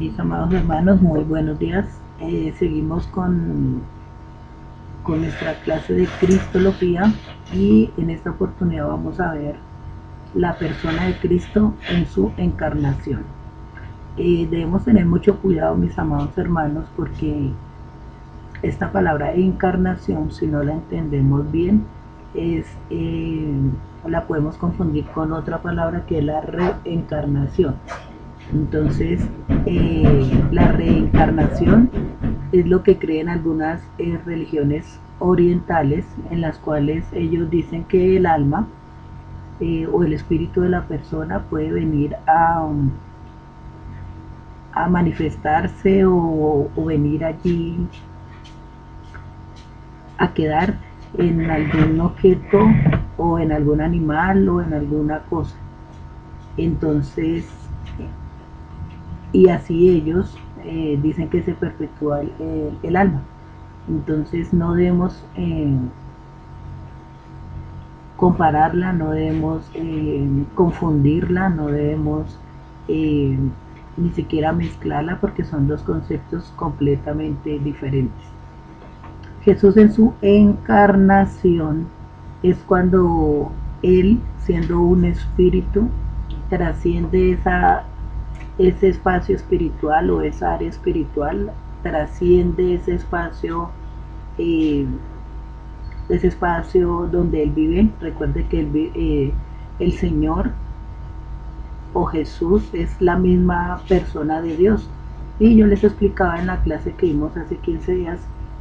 Mis amados hermanos, muy buenos días. Seguimos con nuestra clase de Cristología y en esta oportunidad vamos a ver la persona de Cristo en su encarnación. Debemos tener mucho cuidado, mis amados hermanos, porque esta palabra encarnación, si no la entendemos bien, es la podemos confundir con otra palabra que es la reencarnación. Entonces, la reencarnación es lo que creen algunas religiones orientales, en las cuales ellos dicen que el alma o el espíritu de la persona puede venir a manifestarse o venir allí a quedar en algún objeto o en algún animal o en alguna cosa. Entonces, y así ellos dicen que se perpetúa el alma. Entonces no debemos compararla, no debemos confundirla, no debemos eh, ni siquiera mezclarla porque son dos conceptos completamente diferentes. Jesús en su encarnación es cuando Él, siendo un espíritu, trasciende ese espacio espiritual o esa área espiritual, trasciende eh, ese espacio donde Él vive. Recuerde que el Señor o Jesús es la misma persona de Dios. Y yo les explicaba en la clase que vimos hace 15 días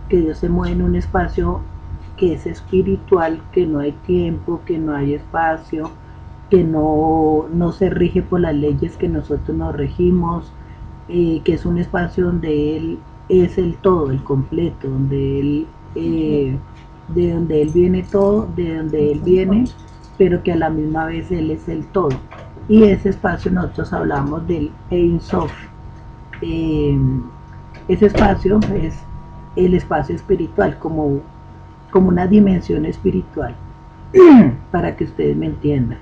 que Dios se mueve en un espacio que es espiritual, que no hay tiempo, que no hay espacio, que no se rige por las leyes que nosotros nos regimos, que es un espacio donde Él es el todo, el completo, de donde Él viene todo, de donde Él viene, pero que a la misma vez Él es el todo. Y ese espacio nosotros hablamos del Ein Sof. Eh, Ese espacio es el espacio espiritual, como una dimensión espiritual, para que ustedes me entiendan.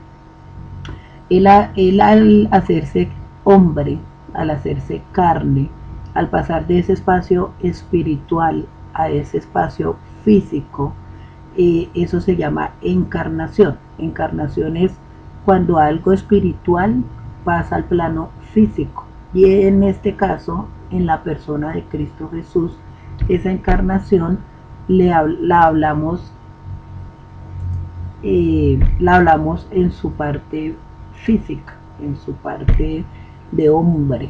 Él al hacerse hombre, al hacerse carne, al pasar de ese espacio espiritual a ese espacio físico, eso se llama encarnación. Encarnación es cuando algo espiritual pasa al plano físico. Y en este caso, en la persona de Cristo Jesús, esa encarnación la hablamos en su parte física, en su parte de hombre.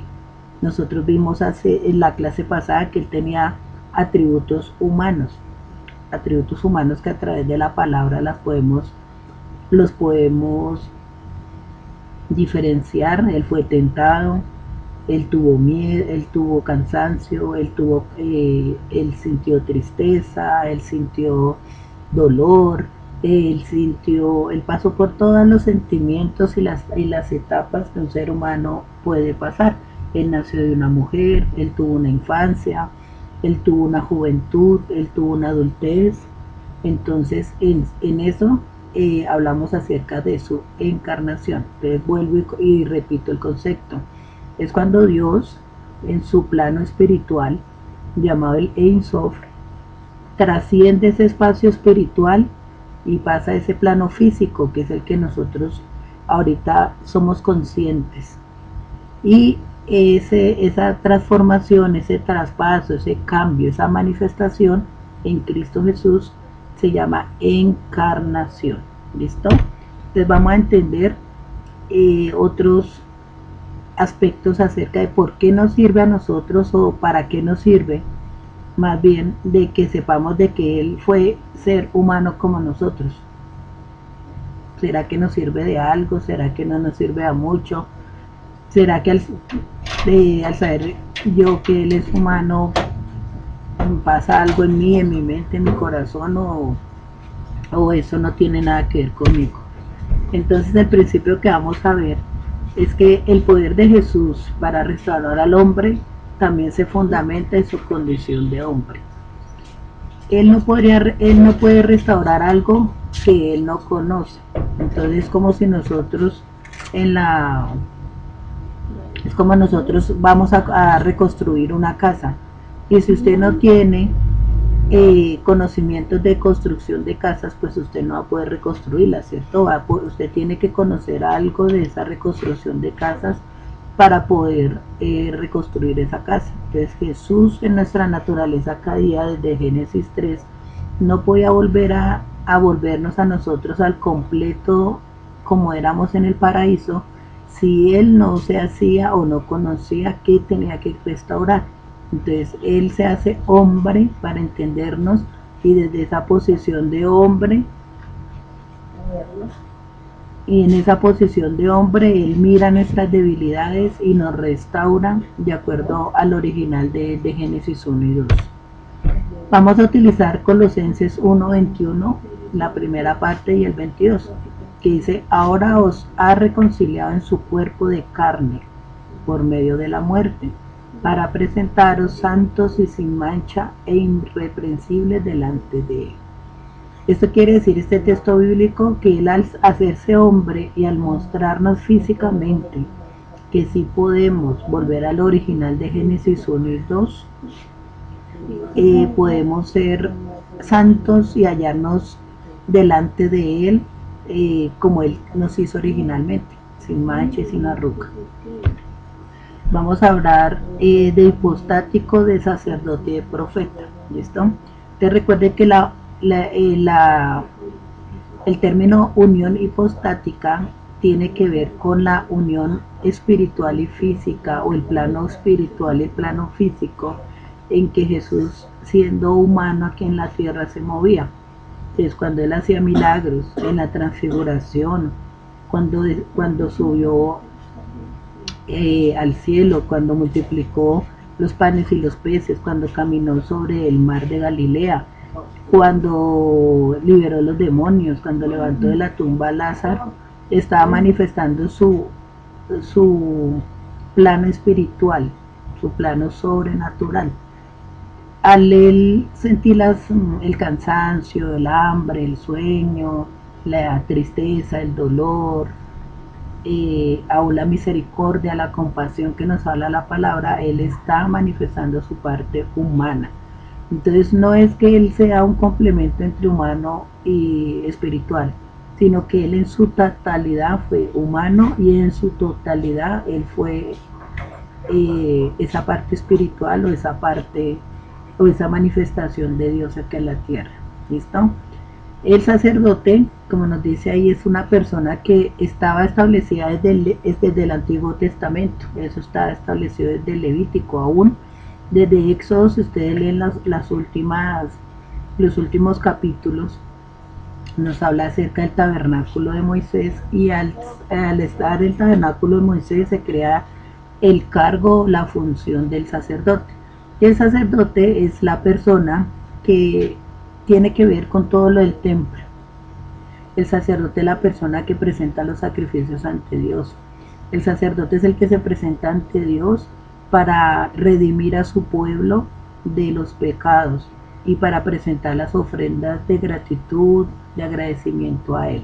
Nosotros vimos en la clase pasada que él tenía atributos humanos que a través de la palabra los podemos diferenciar. Él fue tentado, él tuvo miedo, él tuvo cansancio, él sintió tristeza, él sintió dolor, él pasó por todos los sentimientos y las etapas que un ser humano puede pasar. Él nació de una mujer, él tuvo una infancia, él tuvo una juventud, él tuvo una adultez. Entonces, en eso hablamos acerca de su encarnación. Entonces, vuelvo y repito el concepto. Es cuando Dios, en su plano espiritual, llamado el Ein Sof, trasciende ese espacio espiritual y pasa a ese plano físico, que es el que nosotros ahorita somos conscientes. Y esa transformación, ese traspaso, ese cambio, esa manifestación en Cristo Jesús se llama encarnación. ¿Listo? Entonces vamos a entender otros aspectos acerca de por qué nos sirve a nosotros o para qué nos sirve, más bien de que sepamos de que Él fue ser humano como nosotros. ¿Será que nos sirve de algo? ¿Será que no nos sirve a mucho? ¿Será que al saber yo que Él es humano pasa algo en mí, en mi mente, en mi corazón o eso no tiene nada que ver conmigo? Entonces el principio que vamos a ver es que el poder de Jesús para restaurar al hombre también se fundamenta en su condición de hombre. Él no puede restaurar algo que él no conoce. Entonces es como si nosotros en la Es como nosotros vamos a reconstruir una casa. Y si usted no tiene conocimientos de construcción de casas, pues usted no va a poder reconstruirla, ¿cierto? Usted tiene que conocer algo de esa reconstrucción de casas para poder reconstruir esa casa. Entonces Jesús en nuestra naturaleza caída desde Génesis 3 no podía volver a volvernos a nosotros al completo como éramos en el paraíso si él no se hacía o no conocía que tenía que restaurar. Entonces él se hace hombre para entendernos y desde esa posición de hombre y en esa posición de hombre él mira nuestras debilidades y nos restaura de acuerdo al original de Génesis 1 y 2. Vamos a utilizar Colosenses 1:21, la primera parte y el 22, que dice: ahora os ha reconciliado en su cuerpo de carne por medio de la muerte, para presentaros santos y sin mancha e irreprensibles delante de él. Esto quiere decir este texto bíblico que él al hacerse hombre y al mostrarnos físicamente que sí podemos volver al original de Génesis 1 y 2, podemos ser santos y hallarnos delante de él como él nos hizo originalmente, sin mancha y sin arruga. Vamos a hablar de hipostático, de sacerdote y de profeta. ¿Listo? Te recuerde que el término unión hipostática tiene que ver con la unión espiritual y física, o el plano espiritual y el plano físico, en que Jesús, siendo humano aquí en la tierra, se movía. Entonces, cuando él hacía milagros en la transfiguración, cuando subió al cielo, cuando multiplicó los panes y los peces, cuando caminó sobre el mar de Galilea, cuando liberó los demonios, cuando levantó de la tumba a Lázaro, estaba manifestando su plano espiritual, su plano sobrenatural. Al él sentir el cansancio, el hambre, el sueño, la tristeza, el dolor, aún la misericordia, la compasión que nos habla la palabra, él está manifestando su parte humana. Entonces no es que él sea un complemento entre humano y espiritual, sino que él en su totalidad fue humano y en su totalidad él fue esa parte espiritual o esa parte o esa manifestación de Dios aquí en la tierra. ¿Listo? El sacerdote, como nos dice ahí, es una persona que estaba establecida desde el Antiguo Testamento. Eso está establecido desde el Levítico aún. Desde Éxodo, si ustedes leen los últimos capítulos, nos habla acerca del tabernáculo de Moisés, y al estar el tabernáculo de Moisés se crea el cargo, la función del sacerdote. Y el sacerdote es la persona que tiene que ver con todo lo del templo. El sacerdote es la persona que presenta los sacrificios ante Dios. El sacerdote es el que se presenta ante Dios para redimir a su pueblo de los pecados y para presentar las ofrendas de gratitud, de agradecimiento a él.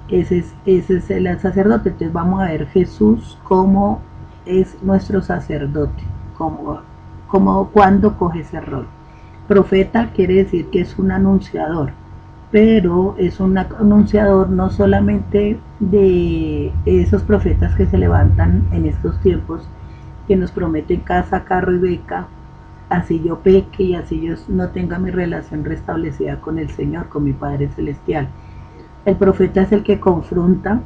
Ese es el sacerdote. Entonces vamos a ver Jesús como es nuestro sacerdote, cuando coge ese rol. Profeta quiere decir que es un anunciador, pero es un anunciador no solamente de esos profetas que se levantan en estos tiempos, que nos prometen casa, carro y beca, así yo peque y así yo no tenga mi relación restablecida con el Señor, con mi Padre Celestial. El profeta es el que confronta,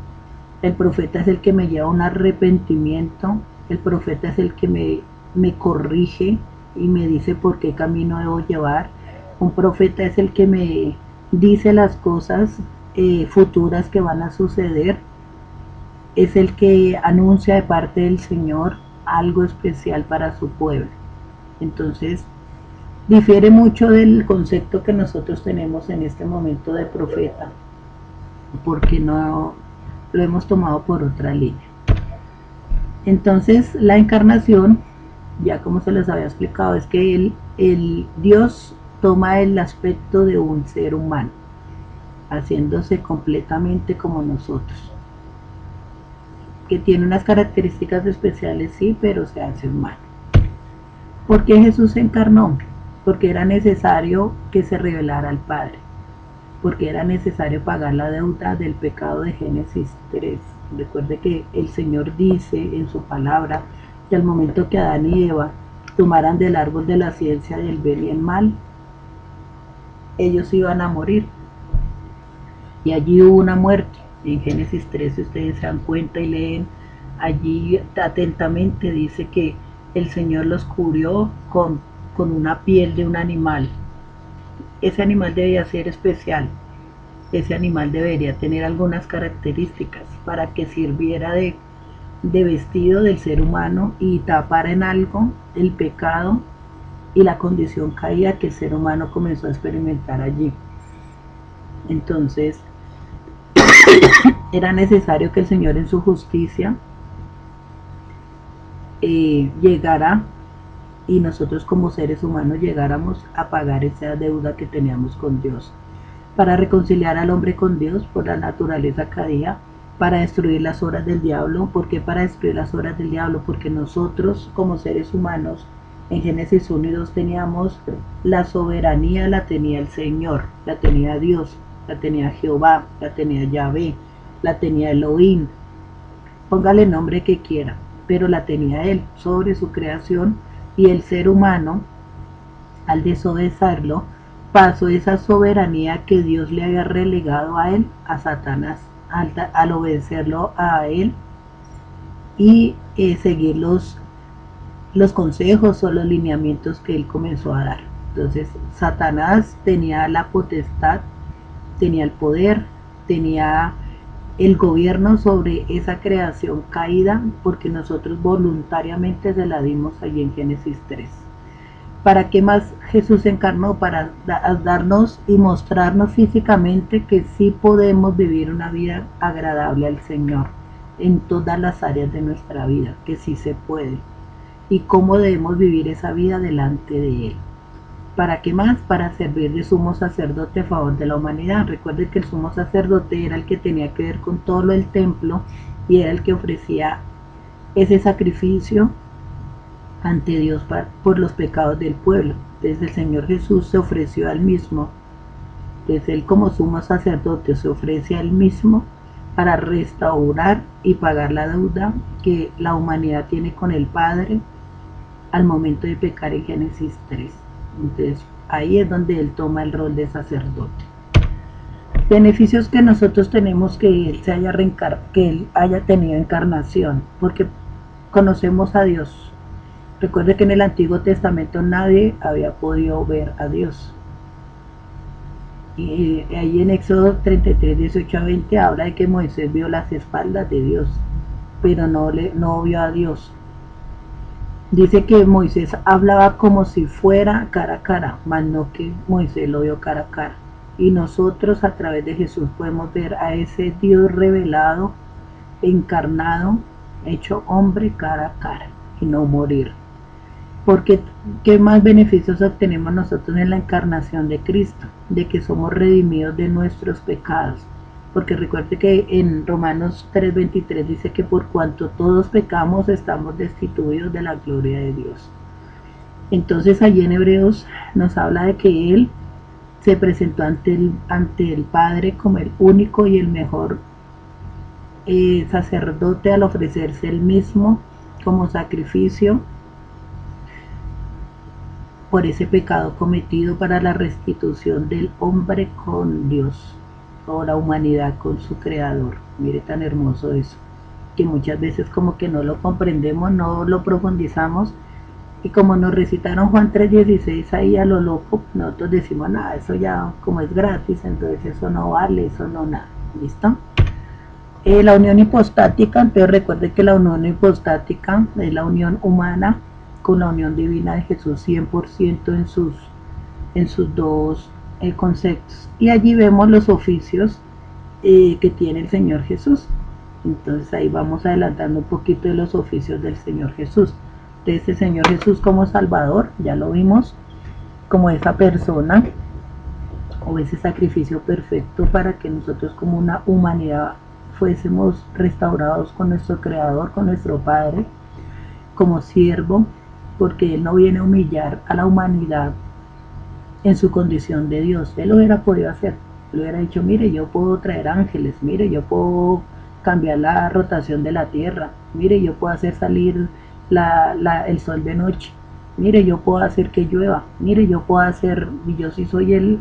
el profeta es el que me lleva a un arrepentimiento, el profeta es el que me corrige y me dice por qué camino debo llevar. Un profeta es el que me dice las cosas futuras que van a suceder, es el que anuncia de parte del Señor algo especial para su pueblo. Entonces, difiere mucho del concepto que nosotros tenemos en este momento de profeta, porque no lo hemos tomado por otra línea. Entonces, la encarnación, ya como se les había explicado, es que el Dios toma el aspecto de un ser humano, haciéndose completamente como nosotros. que tiene unas características especiales, sí, pero se hace humano. ¿Por qué Jesús se encarnó? Porque era necesario que se revelara al Padre, porque era necesario pagar la deuda del pecado de Génesis 3. Recuerde que el Señor dice en su palabra que al momento que Adán y Eva tomaran del árbol de la ciencia del bien y el mal, ellos iban a morir. Y allí hubo una muerte. En Génesis 3, si ustedes se dan cuenta y leen, allí atentamente dice que el Señor los cubrió con una piel de un animal. Ese animal debía ser especial. Ese animal debería tener algunas características para que sirviera de vestido del ser humano y tapara en algo el pecado y la condición caída que el ser humano comenzó a experimentar allí. Entonces, era necesario que el Señor en su justicia llegara y nosotros como seres humanos llegáramos a pagar esa deuda que teníamos con Dios, para reconciliar al hombre con Dios por la naturaleza caída, para destruir las obras del diablo. ¿Por qué para destruir las obras del diablo? Porque nosotros como seres humanos en Génesis 1 y 2 teníamos la soberanía, la tenía el Señor, la tenía Dios, la tenía Jehová, la tenía Yahvé, la tenía Elohim, póngale el nombre que quiera, pero la tenía Él sobre su creación, y el ser humano, al desobedecerlo, pasó esa soberanía que Dios le había relegado a él, a Satanás, al obedecerlo a él y seguir los consejos o los lineamientos que él comenzó a dar. Entonces Satanás tenía la potestad, tenía el poder, tenía el gobierno sobre esa creación caída, porque nosotros voluntariamente se la dimos allí en Génesis 3. ¿Para qué más Jesús se encarnó? Para darnos y mostrarnos físicamente que sí podemos vivir una vida agradable al Señor en todas las áreas de nuestra vida, que sí se puede, y cómo debemos vivir esa vida delante de Él. ¿Para qué más? Para servir de sumo sacerdote a favor de la humanidad. Recuerden que el sumo sacerdote era el que tenía que ver con todo lo del templo y era el que ofrecía ese sacrificio ante Dios por los pecados del pueblo. Entonces el Señor Jesús se ofreció al mismo. Entonces Él como sumo sacerdote se ofrece al mismo para restaurar y pagar la deuda que la humanidad tiene con el Padre al momento de pecar en Génesis 3. Entonces ahí es donde Él toma el rol de sacerdote. Beneficios que nosotros tenemos que Él que Él haya tenido encarnación, porque conocemos a Dios. Recuerde que en el Antiguo Testamento nadie había podido ver a Dios. Y ahí en Éxodo 33, 18 a 20 habla de que Moisés vio las espaldas de Dios, pero no vio a Dios. Dice que Moisés hablaba como si fuera cara a cara, mas no que Moisés lo vio cara a cara. Y nosotros a través de Jesús podemos ver a ese Dios revelado, encarnado, hecho hombre cara a cara y no morir. Porque ¿qué más beneficios obtenemos nosotros en la encarnación de Cristo? De que somos redimidos de nuestros pecados. Porque recuerde que en Romanos 3:23 dice que por cuanto todos pecamos estamos destituidos de la gloria de Dios. Entonces allí en Hebreos nos habla de que Él se presentó ante el Padre como el único y el mejor sacerdote al ofrecerse Él mismo como sacrificio por ese pecado cometido, para la restitución del hombre con Dios, o la humanidad con su creador. Mire tan hermoso eso, que muchas veces como que no lo comprendemos, no lo profundizamos, y como nos recitaron Juan 3:16 ahí a lo loco, nosotros decimos, nada, eso ya como es gratis, entonces eso no vale, eso no nada. ¿Listo? La unión hipostática, entonces recuerde que la unión hipostática es la unión humana con la unión divina de Jesús 100% en sus dos conceptos. Y allí vemos los oficios que tiene el Señor Jesús. Entonces ahí vamos adelantando un poquito de los oficios del Señor Jesús. Entonces el Señor Jesús como Salvador, ya lo vimos, como esa persona o ese sacrificio perfecto para que nosotros como una humanidad fuésemos restaurados con nuestro Creador, con nuestro Padre, como siervo, porque Él no viene a humillar a la humanidad en su condición de Dios. Él lo hubiera podido hacer, le hubiera dicho, mire, yo puedo traer ángeles, mire, yo puedo cambiar la rotación de la tierra, mire, yo puedo hacer salir el sol de noche, mire, yo puedo hacer que llueva, mire, yo puedo hacer, y yo sí soy el,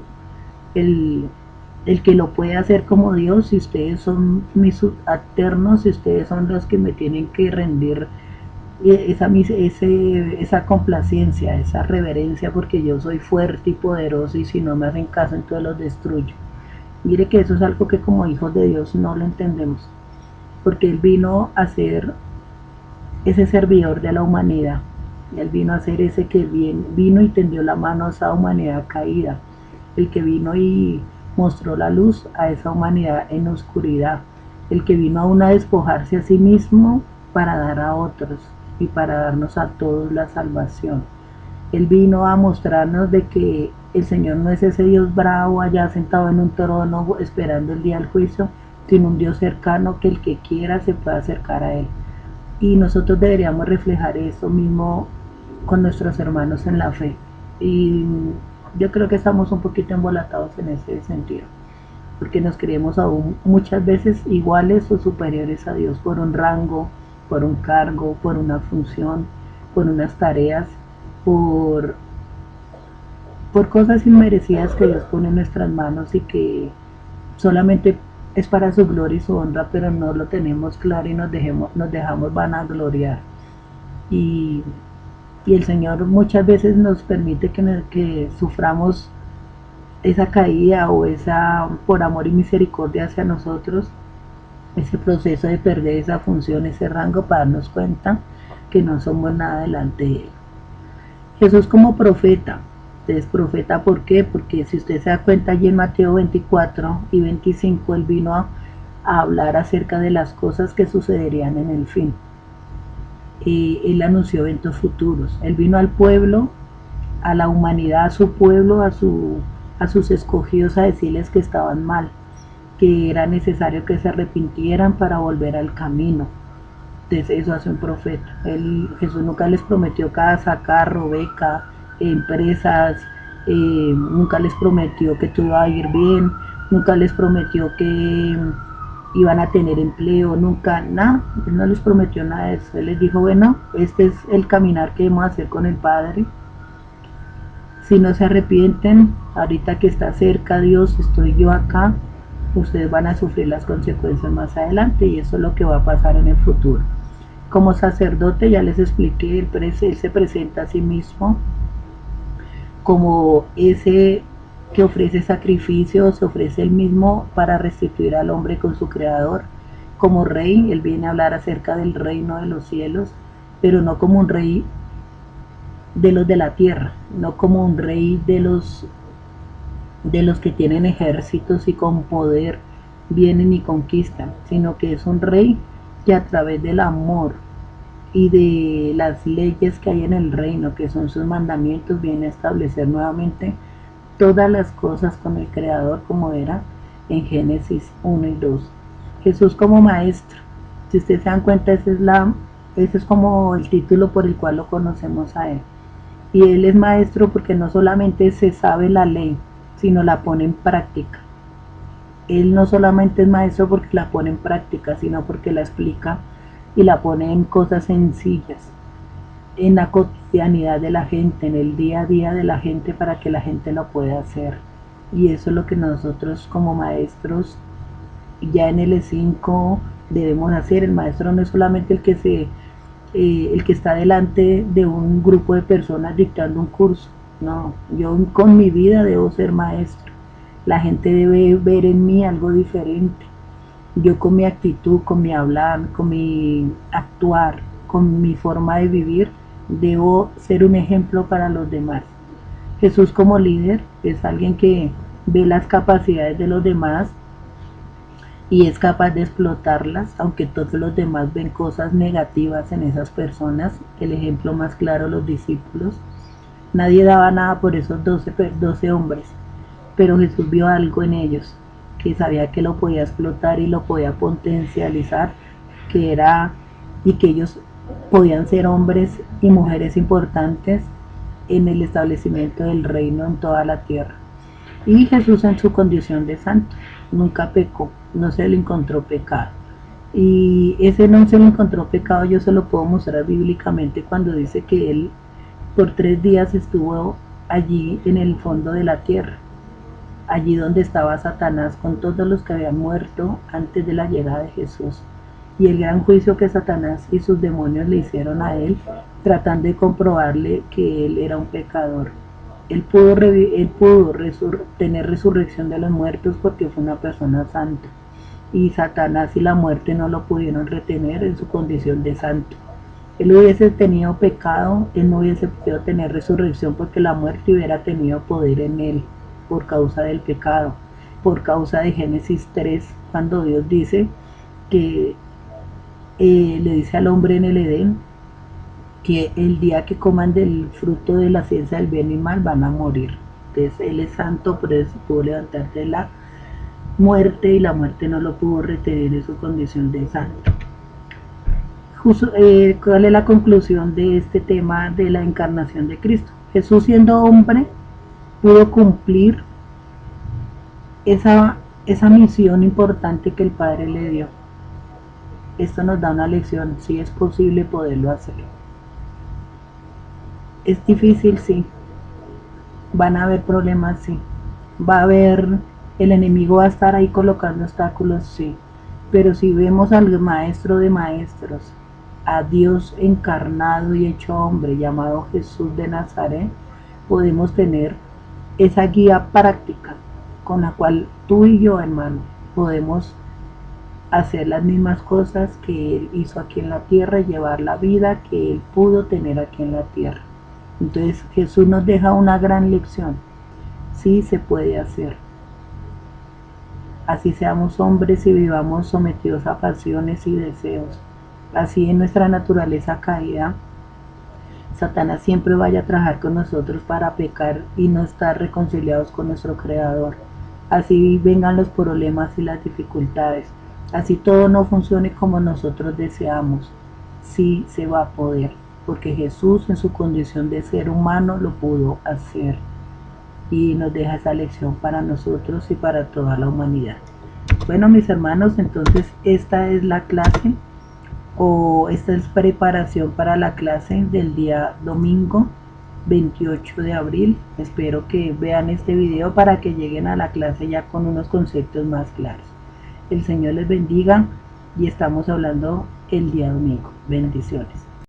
el que lo puede hacer como Dios, y ustedes son mis subalternos, y ustedes son los que me tienen que rendir esa complacencia, esa reverencia, porque yo soy fuerte y poderoso, y si no me hacen caso entonces los destruyo. Mire que eso es algo que como hijos de Dios no lo entendemos, porque Él vino a ser ese servidor de la humanidad. Él vino a ser ese que vino y tendió la mano a esa humanidad caída, el que vino y mostró la luz a esa humanidad en oscuridad, el que vino aún a despojarse a sí mismo para dar a otros y para darnos a todos la salvación. Él vino a mostrarnos de que el Señor no es ese Dios bravo allá sentado en un trono esperando el día del juicio, sino un Dios cercano que el que quiera se pueda acercar a Él. Y nosotros deberíamos reflejar eso mismo con nuestros hermanos en la fe. Y yo creo que estamos un poquito embolatados en ese sentido, porque nos creemos aún muchas veces iguales o superiores a Dios por un rango, por un cargo, por una función, por unas tareas, por, por cosas inmerecidas que Dios pone en nuestras manos y que solamente es para su gloria y su honra, pero no lo tenemos claro y nos dejamos vanagloriar. Y, y el Señor muchas veces nos permite que suframos esa caída o esa, por amor y misericordia hacia nosotros, ese proceso de perder esa función, ese rango, para darnos cuenta que no somos nada delante de Él. Jesús como profeta. Entonces, profeta, ¿por qué? Porque si usted se da cuenta allí en Mateo 24 y 25, Él vino a hablar acerca de las cosas que sucederían en el fin. Él anunció eventos futuros. Él vino al pueblo, a la humanidad, a su pueblo, a sus escogidos, a decirles que estaban mal, que era necesario que se arrepintieran para volver al camino. Entonces eso hace un profeta. Jesús nunca les prometió casa, carro, beca, empresas, nunca les prometió que todo iba a ir bien, nunca les prometió que iban a tener empleo, nunca, nada. Él no les prometió nada de eso. Él les dijo, bueno, este es el caminar que debemos hacer con el Padre. Si no se arrepienten, ahorita que está cerca Dios, estoy yo acá, ustedes van a sufrir las consecuencias más adelante, y eso es lo que va a pasar en el futuro. Como sacerdote, ya les expliqué, él se presenta a sí mismo como ese que ofrece sacrificio, se ofrece él mismo para restituir al hombre con su creador. Como rey, él viene a hablar acerca del reino de los cielos, pero no como un rey de los de la tierra, no como un rey de los que tienen ejércitos y con poder vienen y conquistan, sino que es un rey que a través del amor y de las leyes que hay en el reino, que son sus mandamientos, viene a establecer nuevamente todas las cosas con el Creador como era en Génesis 1 y 2. Jesús como maestro, si ustedes se dan cuenta, ese es como el título por el cual lo conocemos a Él. Y Él es maestro porque no solamente se sabe la ley, sino la pone en práctica. Él no solamente es maestro porque la pone en práctica, sino porque la explica y la pone en cosas sencillas, en la cotidianidad de la gente, en el día a día de la gente, para que la gente lo pueda hacer. Y eso es lo que nosotros como maestros ya en L5 debemos hacer. El maestro no es solamente el que está delante de un grupo de personas dictando un curso. No, yo con mi vida debo ser maestro. La gente debe ver en mí algo diferente. Yo con mi actitud, con mi hablar, con mi actuar, con mi forma de vivir, debo ser un ejemplo para los demás. Jesús como líder es alguien que ve las capacidades de los demás y es capaz de explotarlas, aunque todos los demás ven cosas negativas en esas personas. El ejemplo más claro, los discípulos. Nadie daba nada por esos 12 hombres, pero Jesús vio algo en ellos que sabía que lo podía explotar y lo podía potencializar, que era, y que ellos podían ser hombres y mujeres importantes en el establecimiento del reino en toda la tierra. Y Jesús, en su condición de santo, nunca pecó, no se le encontró pecado. Y ese no se le encontró pecado yo se lo puedo mostrar bíblicamente cuando dice que él por 3 días estuvo allí en el fondo de la tierra, allí donde estaba Satanás con todos los que habían muerto antes de la llegada de Jesús, y el gran juicio que Satanás y sus demonios le hicieron a él, tratando de comprobarle que él era un pecador. Él pudo tener resurrección de los muertos porque fue una persona santa, y Satanás y la muerte no lo pudieron retener en su condición de santo. Él hubiese tenido pecado, él no hubiese podido tener resurrección porque la muerte hubiera tenido poder en él por causa del pecado, por causa de Génesis 3, cuando Dios dice que le dice al hombre en el Edén que el día que coman del fruto de la ciencia del bien y mal van a morir. Entonces él es santo, por eso pudo levantarse de la muerte y la muerte no lo pudo retener en su condición de santo. ¿Cuál es la conclusión de este tema de la encarnación de Cristo? Jesús, siendo hombre, pudo cumplir esa misión importante que el Padre le dio. Esto nos da una lección, si es posible poderlo hacer. Es difícil, sí. Van a haber problemas, sí. Va a haber, el enemigo va a estar ahí colocando obstáculos, sí. Pero si vemos al maestro de maestros, a Dios encarnado y hecho hombre, llamado Jesús de Nazaret, podemos tener esa guía práctica con la cual tú y yo, hermano, podemos hacer las mismas cosas que Él hizo aquí en la tierra y llevar la vida que Él pudo tener aquí en la tierra. Entonces Jesús nos deja una gran lección. Sí se puede hacer. Así seamos hombres y vivamos sometidos a pasiones y deseos. Así en nuestra naturaleza caída, Satanás siempre vaya a trabajar con nosotros para pecar y no estar reconciliados con nuestro Creador. Así vengan los problemas y las dificultades. Así todo no funcione como nosotros deseamos. Sí se va a poder, porque Jesús en su condición de ser humano lo pudo hacer. Y nos deja esa lección para nosotros y para toda la humanidad. Bueno, mis hermanos, entonces esta es la clase, o esta es preparación para la clase del día domingo 28 de abril. Espero que vean este video para que lleguen a la clase ya con unos conceptos más claros. El Señor les bendiga y estamos hablando el día domingo. Bendiciones.